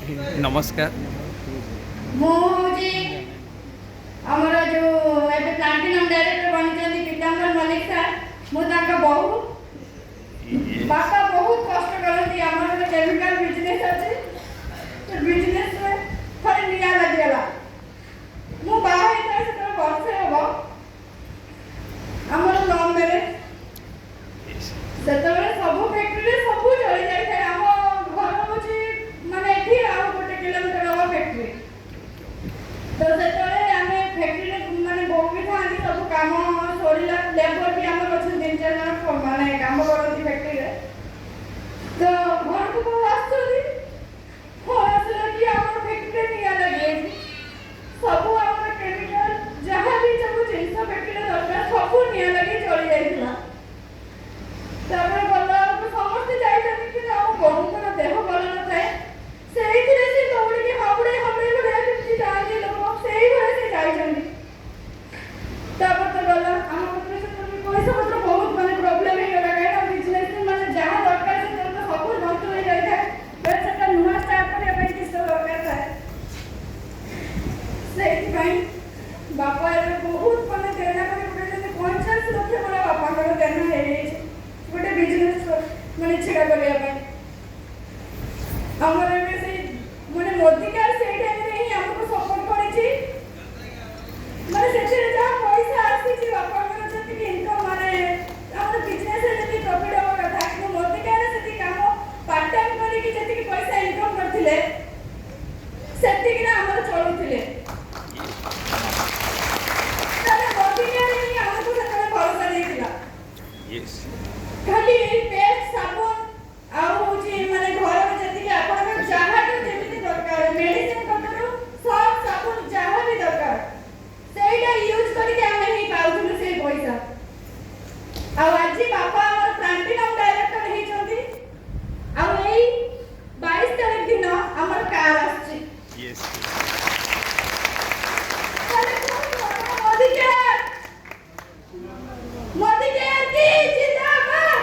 नमस्कार मुझे हमारा जो एबे प्लांटिनम डायरेक्टर बनिचंदी पीतांबर मलिक सर मु ताका बहु बापा बहुत कष्ट करती हमारा केमिकल बिजनेस अछि तो बिजनेस में थोड़ी निया लागेला मु बाहर से तो वर्ष हो हमारा लव मैरिज सेतबे सब फैक्ट्री सब चली जाय थे हम घर होची माने एठी आउ गोटे किलोमीटर हवा फैक्ट्री तो सेतबे आमे फैक्ट्री माने बहुत भी थानी सब काम सोरीला लेबर भी हमर अछि 3-4 जन माने काम करती फैक्ट्री रे तो घर को आसुरी हो आसला कि हमर फैक्ट्री निया लगे सब हमर केमिकल जहां भी सब जिंस फैक्ट्री दरकार सब निया लगे चली जाइला तापर बोला समस्त जाइछन कि हम बहुकर देह भल न थाए सेहिथिरे से दौड़ी के हाबड़े भले कि जानी लोग सेही भले से जाइछन तापर तो बोला हम पत्र से तो पैसा पत्र बहुत माने प्रॉब्लम हे गला काहे बिजनेस माने जहां दरकार से तो सब नष्ट हो जाय था बस सेटा नुवा स्टार्ट करे पे किस दरकार था सेही भाई बापा रे बहुत माने देना करे 50 लाख मोर बापा को देना हे गोटे बिजनेस माने छिड़ा करिया पे हमर में से माने मोदी कार से टाइम रे ही हमको सपोर्ट करै छी माने सेठे जा पैसा आसी छी बापा को जति कि इनकम माने हमर बिजनेस रे जति प्रॉफिट हो कथा कि मोदी कार से जति काम पार्ट टाइम करी कि जति कि पैसा इनकम करथिले सेति कि ना हमर चलुथिले ताले मोदी कार ही हमको सेते भरोसा देथिला यस खाली पेस्ट साबुन आउ होची माने घर में जति कि आपन जहां के जेमिति दरकार मेडिसिन कतरो सब साबुन जहां भी दरकार सेटा यूज करी के हम ही पाउथुलु से पैसा आ आज बापा हमर प्लांटिनम डायरेक्टर हे चंदी आ एई 22 तारीख दिन हमर कार आछि यस मोदी के की जिंदाबाद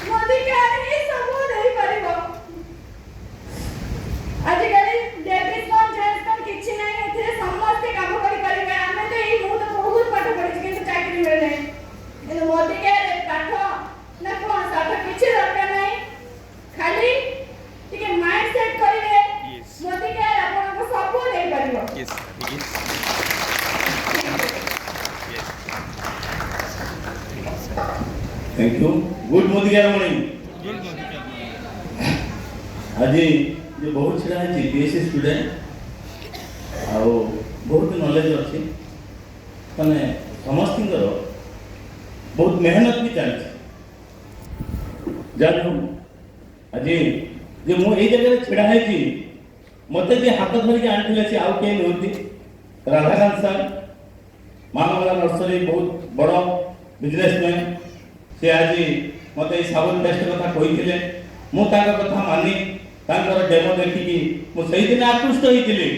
मोदी के ही सब नहीं परिबो आजिकली लेडीज कोन जेंट्स कोन किछि नहीं एथे समस्त काम करि परिबे हमें तो ई मु तो बहुत पाठ पढि किंतु चाकरी मिले नहीं एने मोदी के पाठ ना कोन साठ किछि दरकार नहीं खाली ठीक है माइंड सेट करिवे मोदी के आपन को सब नहीं परिबो yes yes thank you good Modi morning आज जो बहुत छड़ा है बीएससी स्टूडेंट आओ बहुत नॉलेज अच्छी माने समस्त बहुत मेहनत भी चलती जान आज जे मु ए जगह छड़ा है कि मते जे हाथ धरिक आनथिले से आउ के नोती राधाकांत सर मानवला नर्सरी बहुत बड़ बिजनेसमैन से आज मते साबुन पेस्ट कथा कहिथिले मु ताका कथा मानी तांकर डेमो देखि मु सही दिन आकृष्ट होइथिले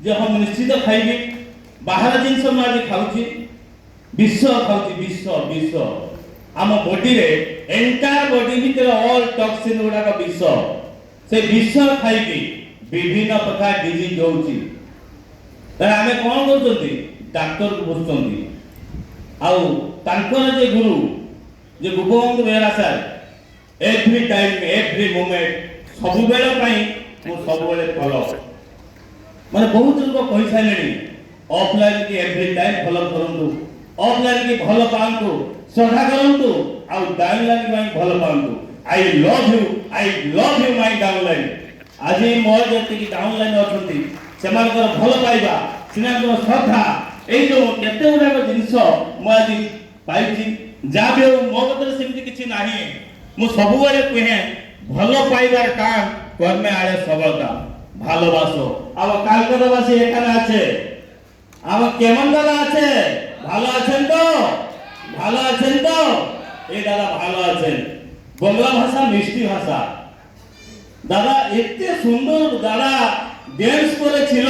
जे हम निश्चित खाइबी बाहर जिंस मु आज खाउची विश्व खाउची विश्व आम बॉडी रे एंटायर बॉडी भीतर ऑल टॉक्सिन गुडा का विश्व से विश्व खाइबी विभिन्न प्रकार डिजीज होउची त आमे कोन करछंती डॉक्टर को बुझछंती आउ तांकर जे गुरु जे Gopabandhu Behera sir every time every moment सब बेला पई मु सब बेले फॉलो माने बहुत लोग कहि साइलेनी ऑफलाइन की एवरी टाइम फॉलो करंतु ऑफलाइन की भलो पांतु श्रद्धा करंतु आउ डाउनलाइन में भलो पांतु I love you my downline आज मोर जति की डाउनलाइन अछंती सेमानकर भलो पाइबा सिनाकर श्रद्धा ए जो केते गुडा जिंस मु आज पाइची जाबे मो बदल सेमति किछि नाही मु सब बेले कहे भलो पाइबार काम कर्मे आले सबलता ভালোবাসো আবার কলকাতাবাসী এখানে আছে আবার কেমন দাদা আছে ভালো আছেন তো এই দাদা ভালো আছেন বাংলা ভাষা মিষ্টি ভাষা দাদা এত সুন্দর দাদা ড্যান্স করেছিল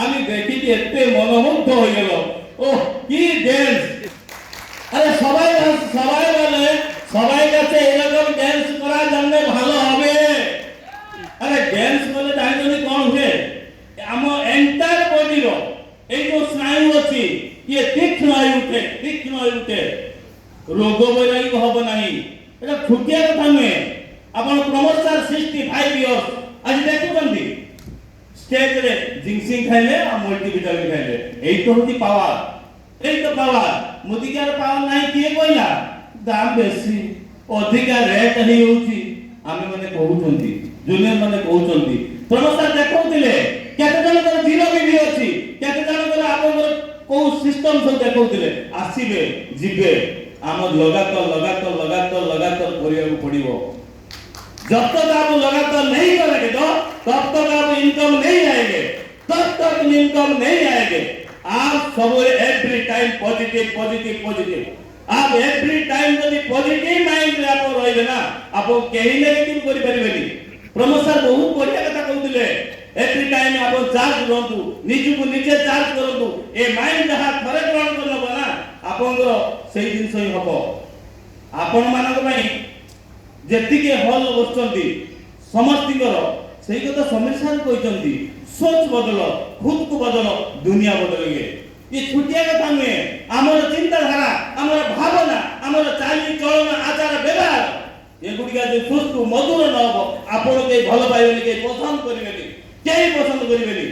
আমি দেখি এত মনোমুগ্ধ হয়ে গেল ও কি ড্যান্স আরে সবাই বলে সবাই কাছে এরকম ড্যান্স করা জানলে ভালো হবে ଜାଣିଛନ୍ତି କ'ଣ ହୁଏ ଆମ ଏଣ୍ଟାୟାର ବଡିର ଏଇ ଯୋଉ ସ୍ନାୟୁ ଅଛି ଇଏ ତୀକ୍ଷ୍ଣ ହୋଇ ଉଠେ ରୋଗ ବୈରାଗ୍ୟ ହବ ନାହିଁ। এটা ଛୋଟିଆ କଥା ନୁହେଁ। ଆପଣ ପ୍ରମୋଦ ସାର୍ 65 ଇୟର୍ସ ଆଜି ଦେଖୁଛନ୍ତି ସ୍ଟେଜରେ ଜିଙ୍କ୍ସିଂ ଖାଇଲେ ଆଉ ମଲ୍ଟିଭିଟାମିନ୍ ଖାଇଲେ। ଏଇ ତ ହଉଛି ପାୱାର, ଏଇ ତ ପାୱାର। ମୋଦିକାର ପାୱାର ନାହିଁ କିଏ କହିଲା? ଦାମ ବେଶୀ ଅଧିକା ରେଟ୍ ହେଇଯାଉଛି ଆମେ ମାନେ କହୁଛନ୍ତି, ଜୁନିୟର ମାନେ କହୁଛନ୍ତି। ପ୍ରମୋଦ ସାର୍ ଦେଖଉଥିଲେ କେତେ ଜଣଙ୍କର ଜିରୋ ବିଭି ଅଛି, କେତେ ଜଣଙ୍କର ଆପଣଙ୍କର କୋଉ ସିଷ୍ଟମ ସବୁ ଦେଖଉଥିଲେ। ଆସିବେ ଯିବେ ଆମ लगातार କରିବାକୁ ପଡିବ। जब तक आप लगातार नहीं करेंगे तो तब तक आप इनकम नहीं आएंगे, तब तक इनकम नहीं आएंगे। आप सब एवरी टाइम पॉजिटिव आप एवरी टाइम यदि पॉजिटिव माइंड रे आप रहिबे ना आप केही नेगेटिव करि परिबेनी। प्रमोद सर बहुत बढ़िया कथा कहउतिले एवरी टाइम आप चार्ज रहंतु, निजु को निजे चार्ज करंतु। ए माइंड जहा थरे ग्रहण करनबो ना आपनकर सेही जिंस ही हबो। आपन मानक पई जेतिके हल बसचंती समस्तिकर सेही कथा समीर सर कहचंती सोच बदल, खुद को बदल, दुनिया बदलेंगे। ये छुटिया कथा नुहे। आमर चिंताधारा, आमर भावना, आमर चाली चलन आचार व्यवहार एगुड़िका जो सुस्तु मधुर न हो आपण के भल पाइबेनी, के पसंद करिबेनी, केही पसंद करिबेनी।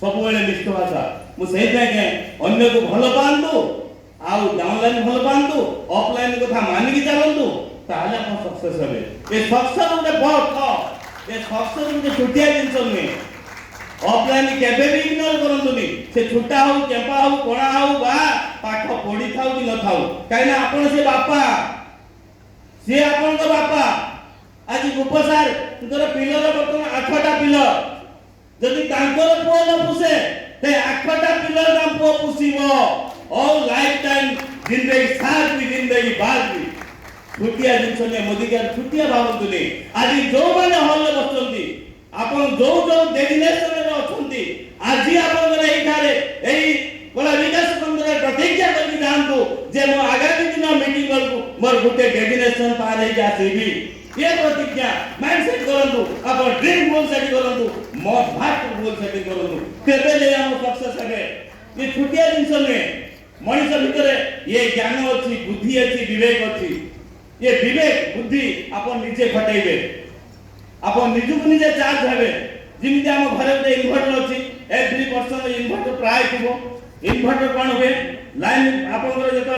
सब बेले निष्ठ भाषा मु सेही के अन्य को भल पांतु आउ डाउनलाइन भल पांतु, ऑफलाइन कथा मानि के चलंतु ताले आपण सक्सेस हेबे। ए सक्सेस उते बहुत ए सक्सेस उते छुटिया जिंस नुहे। ऑफलाइन केबे भी इग्नोर करंतुनी। से छुटा हो, केपा हो, कोणा हो बा पाठ पढी थाउ कि न थाउ काइना आपण से बापा, से आपण को बापा। आज उपसार तोर पिलर बर्तमान 8टा पिलर जदि तांकर पुओ न पुसे ते 8टा पिलर का पुओ पुसीबो। ऑल लाइफ टाइम जिंदगी साथ भी जिंदगी बाद भी छुटिया जिंस ने मोदी के छुटिया भावंतुनी। आज जो माने हॉल में बसचंती आपण जो डेजिनेशन रे अछंती आज आपण एई थारे एई बड़ा विकास केंद्र प्रतिज्ञा करके जानतु जे मो आगामी दिन मीटिंग करकु मोर गुटे डेजिनेशन पार हे जासीबी। ये प्रतिज्ञा माइंड सेट करंतु, आपण ड्रीम गोल सेट करंतु, मोर भाट गोल सेट करंतु, तेबे ले हम सक्सेस हेबे। ये छुटिया जिंस ने मनुष्य भितरे ये ज्ञान अछि, बुद्धि अछि, विवेक अछि। ये विवेक बुद्धि आपण निजे खटाइबे, आपण निजु को निजे चार्ज हेबे। जिमिति हम घरे एक इन्वर्टर अछि, एवरी पर्सन इन्वर्टर प्राय थिबो। इन्वर्टर कोन होय लाइन आपण